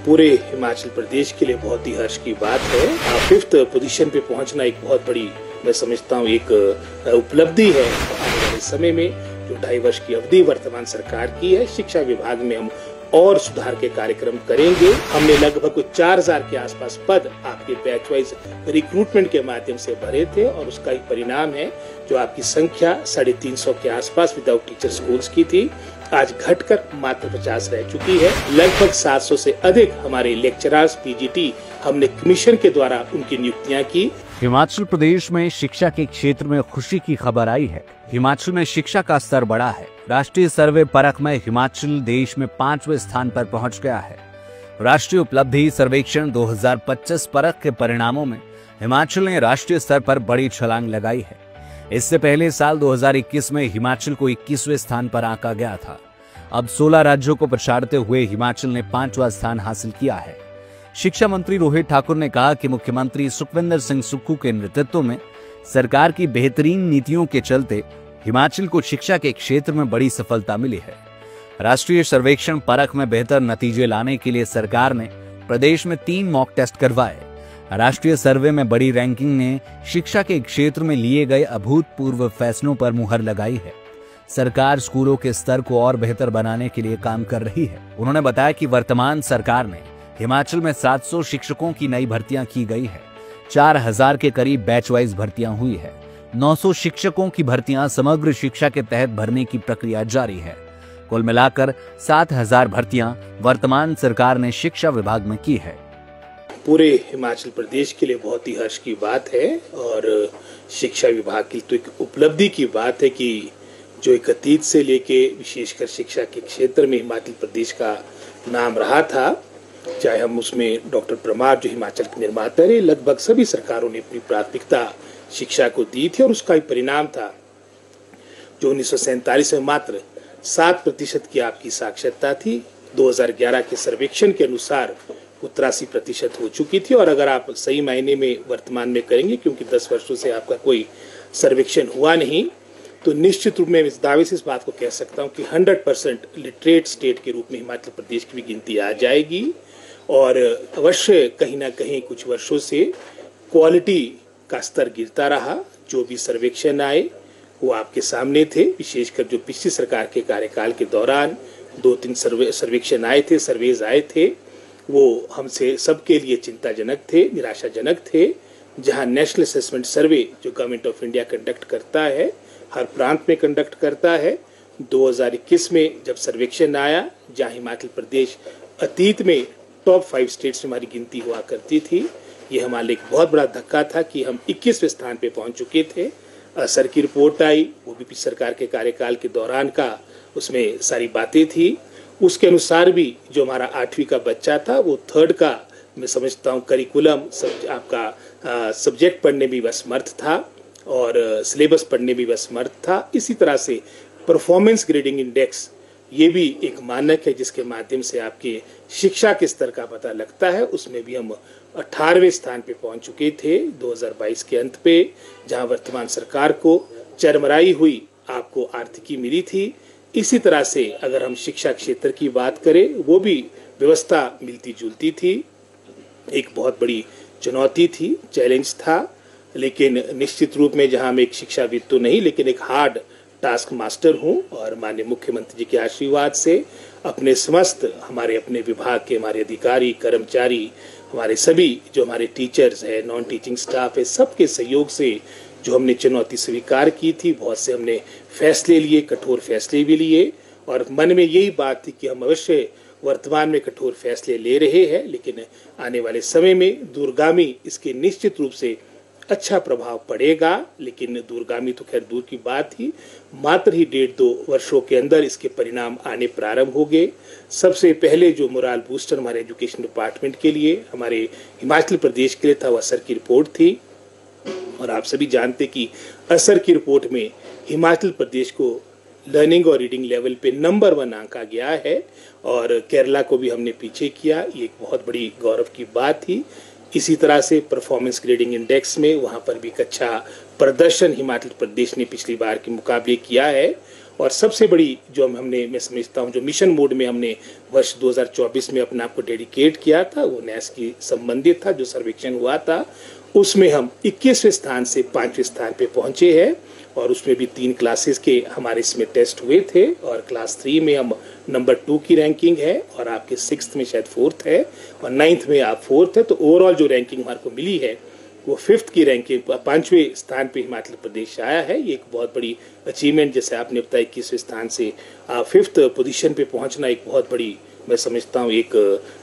पूरे हिमाचल प्रदेश के लिए बहुत ही हर्ष की बात है। 5th पोजीशन पे पहुंचना एक बहुत बड़ी, मैं समझता हूँ, एक उपलब्धि है। आने वाले समय में जो 2.5 वर्ष की अवधि वर्तमान सरकार की है, शिक्षा विभाग में हम और सुधार के कार्यक्रम करेंगे। हमने लगभग 4000 के आसपास पद आपके बैच वाइज रिक्रूटमेंट के माध्यम से भरे थे और उसका ही परिणाम है जो आपकी संख्या 350 के आसपास विदाउट टीचर स्कूल्स की थी, आज घटकर मात्र 50 रह चुकी है। लगभग 700 से अधिक हमारे लेक्चरर्स पीजीटी हमने कमीशन के द्वारा उनकी नियुक्तियां की। हिमाचल प्रदेश में शिक्षा के क्षेत्र में खुशी की खबर आई है। हिमाचल में शिक्षा का स्तर बढ़ा है। राष्ट्रीय सर्वे परख में हिमाचल देश में 5वें स्थान पर पहुंच गया है। राष्ट्रीय उपलब्धि सर्वेक्षण 2025 परख के परिणामों में हिमाचल ने राष्ट्रीय स्तर पर बड़ी छलांग लगाई है। इससे पहले साल 2021 में हिमाचल को 21वें स्थान पर आंका गया था। अब 16 राज्यों को पछाड़ते हुए हिमाचल ने 5वां स्थान हासिल किया है। शिक्षा मंत्री रोहित ठाकुर ने कहा कि मुख्यमंत्री सुखविंदर सिंह सुक्खू के नेतृत्व में सरकार की बेहतरीन नीतियों के चलते हिमाचल को शिक्षा के क्षेत्र में बड़ी सफलता मिली है। राष्ट्रीय सर्वेक्षण परख में बेहतर नतीजे लाने के लिए सरकार ने प्रदेश में 3 मॉक टेस्ट करवाए। राष्ट्रीय सर्वे में बड़ी रैंकिंग ने शिक्षा के क्षेत्र में लिए गए अभूतपूर्व फैसलों पर मुहर लगाई है। सरकार स्कूलों के स्तर को और बेहतर बनाने के लिए काम कर रही है। उन्होंने बताया कि वर्तमान सरकार में हिमाचल में 700 शिक्षकों की नई भर्तियां की गई है। 4000 के करीब बैच वाइज भर्तियां हुई है। 900 शिक्षकों की भर्तियां समग्र शिक्षा के तहत भरने की प्रक्रिया जारी है। कुल मिलाकर 7000 भर्तियां वर्तमान सरकार ने शिक्षा विभाग में की है। पूरे हिमाचल प्रदेश के लिए बहुत ही हर्ष की बात है और शिक्षा विभाग की तो एक उपलब्धि की बात है कि जो एक अतीत से लेके विशेषकर शिक्षा के क्षेत्र में हिमाचल प्रदेश का नाम रहा था, चाहे हम उसमें डॉक्टर परमार जो हिमाचल के निर्माता रहे, लगभग सभी सरकारों ने अपनी प्राथमिकता शिक्षा को दी थी और उसका ही परिणाम था जो 1947 में मात्र 7% की आपकी साक्षरता थी। 2011 के सर्वेक्षण के अनुसार 83% हो चुकी थी और अगर आप सही मायने में वर्तमान में करेंगे, क्योंकि 10 वर्षों से आपका कोई सर्वेक्षण हुआ नहीं, तो निश्चित रूप में इस दावे से इस बात को कह सकता हूं कि 100% लिटरेट स्टेट के रूप में हिमाचल प्रदेश की भी गिनती आ जाएगी। और अवश्य कहीं ना कहीं कुछ वर्षों से क्वालिटी का स्तर गिरता रहा। जो भी सर्वेक्षण आए वो आपके सामने थे। विशेषकर जो पिछली सरकार के कार्यकाल के दौरान 2-3 सर्वेक्षण आए थे, सर्वेज आए थे, वो हमसे सबके लिए चिंताजनक थे, निराशाजनक थे। जहां नेशनल असेसमेंट सर्वे जो गवर्नमेंट ऑफ इंडिया कंडक्ट करता है, हर प्रांत में कंडक्ट करता है, 2021 में जब सर्वेक्षण आया, जहां हिमाचल प्रदेश अतीत में टॉप 5 स्टेट्स में हमारी गिनती हुआ करती थी, ये हमारे लिए एक बहुत बड़ा धक्का था कि हम 21वें स्थान पे पहुंच चुके थे। असर की रिपोर्ट आई, वो भी पिछली सरकार के कार्यकाल के दौरान का, उसमें सारी बातें थी। उसके अनुसार भी जो हमारा 8वीं का बच्चा था वो 3rd का, मैं समझता हूँ, करिकुलम आपका सब्जेक्ट पढ़ने में असमर्थ था और सिलेबस पढ़ने में असमर्थ था। इसी तरह से परफॉर्मेंस ग्रेडिंग इंडेक्स ये भी एक मानक है जिसके माध्यम से आपके शिक्षा के स्तर का पता लगता है। उसमें भी हम 18वें स्थान पे पहुंच चुके थे 2022 के अंत पे, जहां वर्तमान सरकार को चरमराई हुई आपको आर्थिकी मिली थी। इसी तरह से अगर हम शिक्षा क्षेत्र की बात करें, वो भी व्यवस्था मिलती जुलती थी। एक बहुत बड़ी चुनौती थी, चैलेंज था, लेकिन निश्चित रूप में जहां मैं एक शिक्षाविद तो नहीं लेकिन एक हार्ड टास्क मास्टर हूं और माननीय मुख्यमंत्री जी के आशीर्वाद से अपने समस्त हमारे अपने विभाग के हमारे अधिकारी, कर्मचारी, हमारे सभी जो हमारे टीचर्स है, नॉन टीचिंग स्टाफ है, सबके सहयोग से जो हमने चुनौती स्वीकार की थी, बहुत से हमने फैसले लिए, कठोर फैसले भी लिए और मन में यही बात थी कि हम अवश्य वर्तमान में कठोर फैसले ले रहे हैं, लेकिन आने वाले समय में दूरगामी इसके निश्चित रूप से अच्छा प्रभाव पड़ेगा। लेकिन दूरगामी तो खैर दूर की बात थी, मात्र ही 1.5-2 वर्षों के अंदर इसके परिणाम आने प्रारंभ हो गए। सबसे पहले जो मोरल बूस्टर हमारे एजुकेशन डिपार्टमेंट के लिए, हमारे हिमाचल प्रदेश के लिए था, वो असर की रिपोर्ट थी और आप सभी जानते कि असर की रिपोर्ट में हिमाचल प्रदेश को लर्निंग और रीडिंग लेवल पे नंबर 1 आंका गया है और केरला को भी हमने पीछे किया। ये एक बहुत बड़ी गौरव की बात थी। इसी तरह से परफॉर्मेंस ग्रेडिंग इंडेक्स में वहां पर भी एक अच्छा प्रदर्शन हिमाचल प्रदेश ने पिछली बार के मुकाबले किया है और सबसे बड़ी जो हमने, मैं समझता हूँ, जो मिशन मोड में हमने वर्ष 2024 में अपने आप को डेडिकेट किया था, वो NAS की संबंधित था। जो सर्वेक्षण हुआ था उसमें हम 21वें स्थान से 5वें स्थान पे पहुंचे हैं, और उसमें भी 3 क्लासेस के हमारे इसमें टेस्ट हुए थे, और क्लास 3 में हम नंबर 2 की रैंकिंग है, और आपके 6th में शायद 4th है, और 9th में आप 4th है। तो ओवरऑल जो रैंकिंग हमारे को मिली है वो 5th की रैंकिंग, 5वें स्थान पे हिमाचल प्रदेश आया है। ये एक बहुत बड़ी अचीवमेंट, जैसे आपने बताया 21वें स्थान से 5th पोजीशन पे पहुंचना एक बहुत बड़ी, मैं समझता हूँ, एक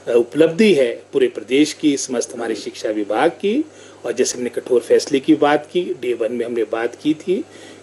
उपलब्धि है पूरे प्रदेश की, समस्त हमारे शिक्षा विभाग की। और जैसे हमने कठोर फैसले की बात की, डे 1 में हमने बात की थी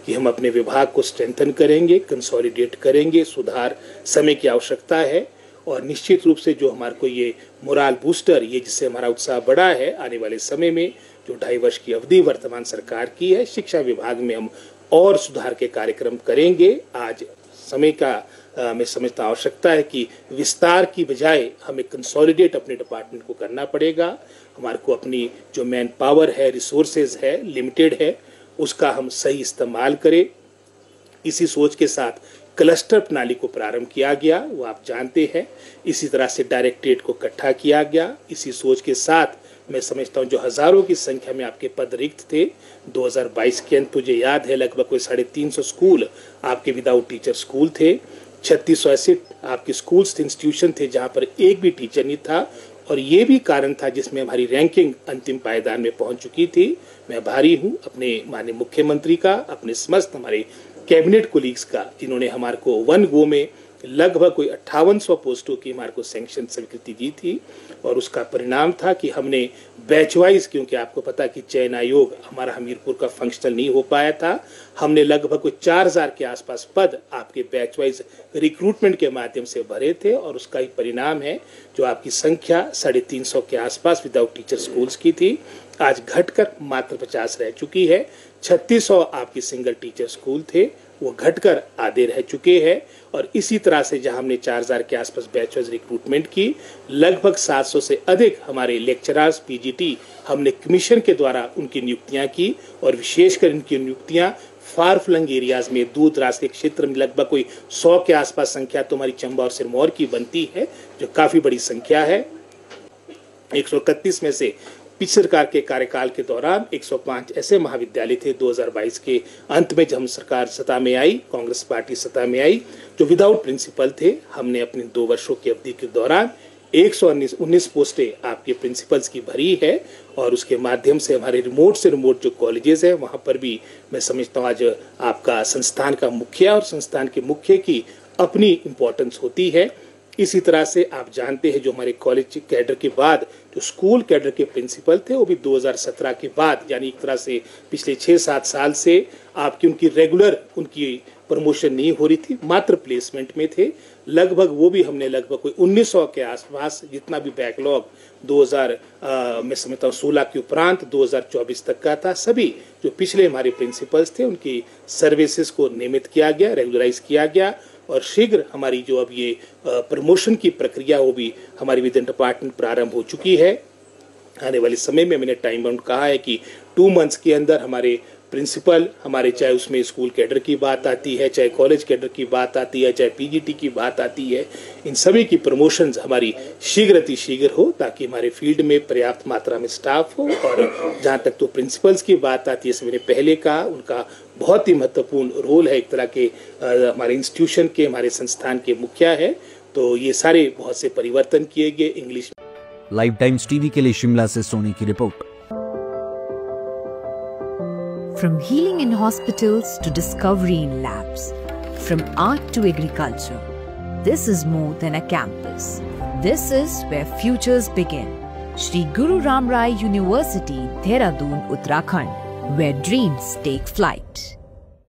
कि हम अपने विभाग को स्ट्रेंथन करेंगे, कंसोलिडेट करेंगे, सुधार समय की आवश्यकता है। और निश्चित रूप से जो हमारे को ये मोरल बूस्टर, ये जिससे हमारा उत्साह बढ़ा है, आने वाले समय में जो 2.5 वर्ष की अवधि वर्तमान सरकार की है, शिक्षा विभाग में हम और सुधार के कार्यक्रम करेंगे। आज समय का मैं समझता आवश्यकता है कि विस्तार की बजाय हमें कंसोलिडेट अपने डिपार्टमेंट को करना पड़ेगा। हमारे को अपनी जो मैन पावर है, रिसोर्सेज है, लिमिटेड है, उसका हम सही इस्तेमाल करें। इसी सोच के साथ क्लस्टर प्रणाली को प्रारंभ किया गया, वो आप जानते हैं। इसी तरह से डायरेक्टरेट को इकट्ठा किया गया। इसी सोच के साथ मैं समझता हूँ जो हजारों की संख्या में आपके पद रिक्त थे, 2022 के अंत मुझे याद है लगभग कोई 350 स्कूल आपके विदाउट टीचर स्कूल थे। 3600 ऐसे आपके स्कूल्स इंस्टीट्यूशन थे जहाँ पर एक भी टीचर नहीं था, और ये भी कारण था जिसमें हमारी रैंकिंग अंतिम पायदान में पहुंच चुकी थी। मैं आभारी हूँ अपने माननीय मुख्यमंत्री का, अपने समस्त हमारे कैबिनेट कोलीग्स का, जिन्होंने हमारे को 1 गो में लगभग कोई 5800 पोस्टों की हमारे को सैंक्शन स्वीकृति दी थी। और उसका परिणाम था कि हमने बैच वाइज, क्योंकि आपको पता कि चयन आयोग हमारा हमीरपुर का फंक्शनल नहीं हो पाया था, हमने लगभग कोई 4000 के आसपास पद आपके बैच वाइज रिक्रूटमेंट के माध्यम से भरे थे। और उसका ही परिणाम है जो आपकी संख्या 350 के आसपास विदाउट टीचर स्कूल्स की थी, आज घटकर मात्र 50 रह चुकी है। 3600 आपके सिंगल टीचर स्कूल थे, वो घटकर आधे रह चुके हैं। और इसी तरह से जहां हमने 4000 के आसपास बैचलर्स रिक्रूटमेंट की, लगभग 700 से अधिक हमारे लेक्चरर्स PGT हमने कमीशन के द्वारा उनकी नियुक्तियां की। और विशेषकर इनकी नियुक्तियां फार फ्लंग एरियाज में, दूर दराज के क्षेत्र में लगभग कोई 100 के आसपास संख्या तो हमारी चंबा और सिरमौर की बनती है, जो काफी बड़ी संख्या है। 131 में से पिछली सरकार के कार्यकाल के दौरान 105 ऐसे महाविद्यालय थे 2022 के अंत में, जब हम सरकार सत्ता में आई, कांग्रेस पार्टी सत्ता में आई, जो विदाउट प्रिंसिपल थे। हमने अपने 2 वर्षों की अवधि के दौरान 119 पोस्टें आपके प्रिंसिपल्स की भरी है। और उसके माध्यम से हमारे रिमोट से रिमोट जो कॉलेजेस है, वहां पर भी मैं समझता हूँ आज आपका संस्थान का मुखिया और संस्थान के मुख्य की अपनी इम्पोर्टेंस होती है। इसी तरह से आप जानते हैं जो हमारे कॉलेज कैडर के बाद जो स्कूल कैडर के प्रिंसिपल थे, वो भी 2017 के बाद, यानी एक तरह से पिछले 6-7 साल से आपकी उनकी रेगुलर उनकी प्रमोशन नहीं हो रही थी, मात्र प्लेसमेंट में थे। लगभग वो भी हमने लगभग कोई 1900 के आसपास, जितना भी बैकलॉग 2000 मैं समझता हूँ 16 के उपरांत 2024 तक का था, सभी जो पिछले हमारे प्रिंसिपल्स थे उनकी सर्विसेज को नियमित किया गया, रेगुलराइज किया गया। और शीघ्र हमारी जो अब ये प्रमोशन की प्रक्रिया वो भी हमारी विद इन डिपार्टमेंट प्रारंभ हो चुकी है। आने वाले समय में मैंने टाइम बाउंड कहा है कि 2 मंथ्स के अंदर हमारे प्रिंसिपल, हमारे चाहे उसमें स्कूल कैडर की बात आती है, चाहे कॉलेज कैडर की बात आती है, चाहे PGT की बात आती है, इन सभी की प्रमोशंस हमारी शीघ्र हो, ताकि हमारे फील्ड में पर्याप्त मात्रा में स्टाफ हो। और जहाँ तक तो प्रिंसिपल्स की बात आती है, जैसे मैंने पहले कहा, उनका बहुत ही महत्वपूर्ण रोल है, एक तरह के हमारे इंस्टीट्यूशन के, हमारे संस्थान के मुखिया है। तो ये सारे बहुत से परिवर्तन किए गए इंग्लिश। लाइव टाइम्स टीवी के लिए शिमला से सोनी की report. From healing in hospitals to discovery in labs, from art to agriculture, this is more than a campus. This is where futures begin. Shri Guru Ram Rai University, Dehradun, Uttarakhand, where dreams take flight.